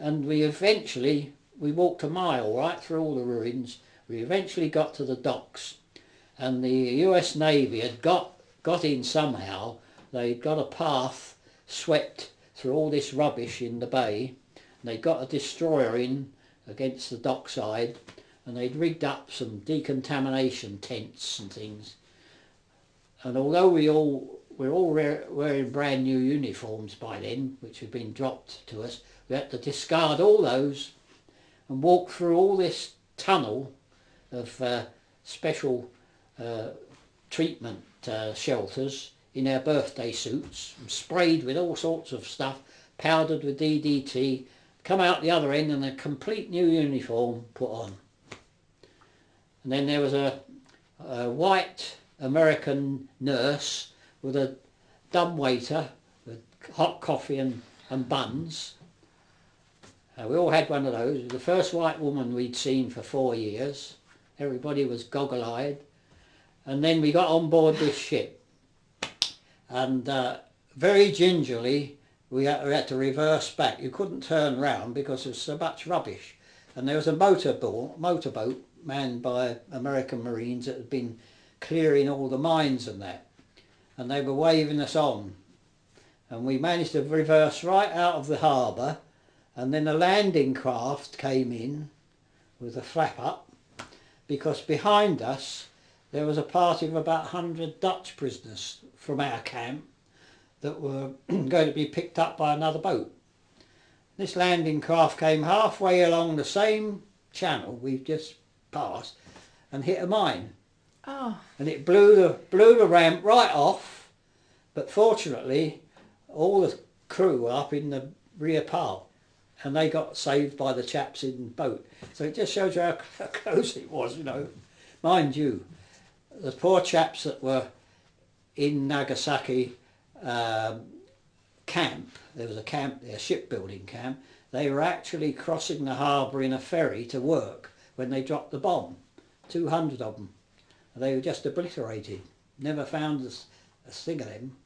and we walked a mile right through all the ruins. We eventually got to the docks, and the US Navy had got in somehow. They'd got a path swept through all this rubbish in the bay, and they got a destroyer in against the dockside, and they'd rigged up some decontamination tents and things. And although we're all wearing brand new uniforms by then, which had been dropped to us, we had to discard all those and walk through all this tunnel of special treatment shelters in our birthday suits, and sprayed with all sorts of stuff, powdered with DDT, come out the other end and a complete new uniform put on. And then there was a white American nurse with a dumbwaiter with hot coffee and buns. We all had one of those. It was the first white woman we'd seen for 4 years. Everybody was goggle-eyed. And then we got on board this ship, and very gingerly we had to reverse back. You couldn't turn round because there was so much rubbish. And there was a motorboat manned by American Marines that had been clearing all the mines and that. And they were waving us on. And we managed to reverse right out of the harbour, and then a landing craft came in with a flap up, because behind us there was a party of about 100 Dutch prisoners from our camp that were going to be picked up by another boat. This landing craft came halfway along the same channel we've just passed and hit a mine. Oh. And it blew the ramp right off, but fortunately all the crew were up in the rear part, and they got saved by the chaps in the boat. So it just shows you how close it was, you know. Mind you, the poor chaps that were in Nagasaki camp, there was a camp there, shipbuilding camp, they were actually crossing the harbour in a ferry to work when they dropped the bomb. 200 of them. They were just obliterated. Never found a thing of them.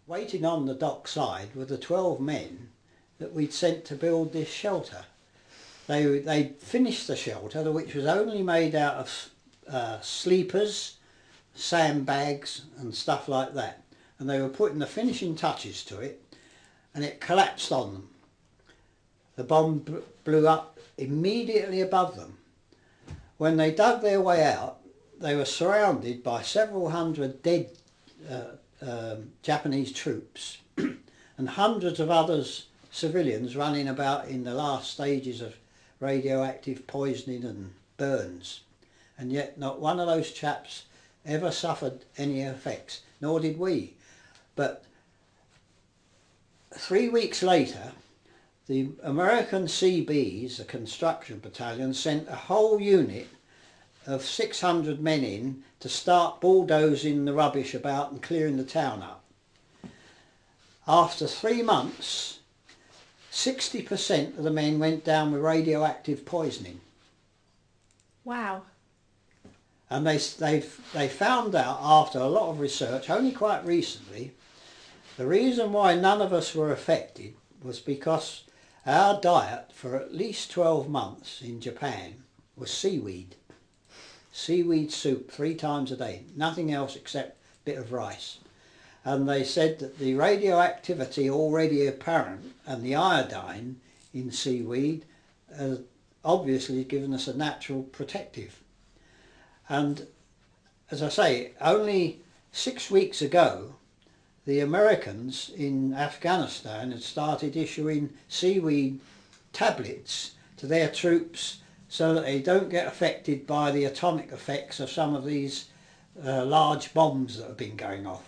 Waiting on the dock side were the 12 men that we'd sent to build this shelter. They finished the shelter, which was only made out of sleepers, sandbags and stuff like that. And they were putting the finishing touches to it, and it collapsed on them. The bomb blew up immediately above them. When they dug their way out, they were surrounded by several hundred dead Japanese troops and hundreds of others, civilians, running about in the last stages of radioactive poisoning and burns. And yet not one of those chaps ever suffered any effects, nor did we. But 3 weeks later, the American CBs, the construction battalion, sent a whole unit of 600 men in to start bulldozing the rubbish about and clearing the town up. After 3 months, 60% of the men went down with radioactive poisoning. Wow. And they found out after a lot of research, only quite recently, the reason why none of us were affected was because our diet for at least 12 months in Japan was seaweed. Seaweed soup 3 times a day, nothing else except a bit of rice. And they said that the radioactivity already apparent and the iodine in seaweed has obviously given us a natural protective. And as I say, only 6 weeks ago the Americans in Afghanistan had started issuing seaweed tablets to their troops so that they don't get affected by the atomic effects of some of these large bombs that have been going off.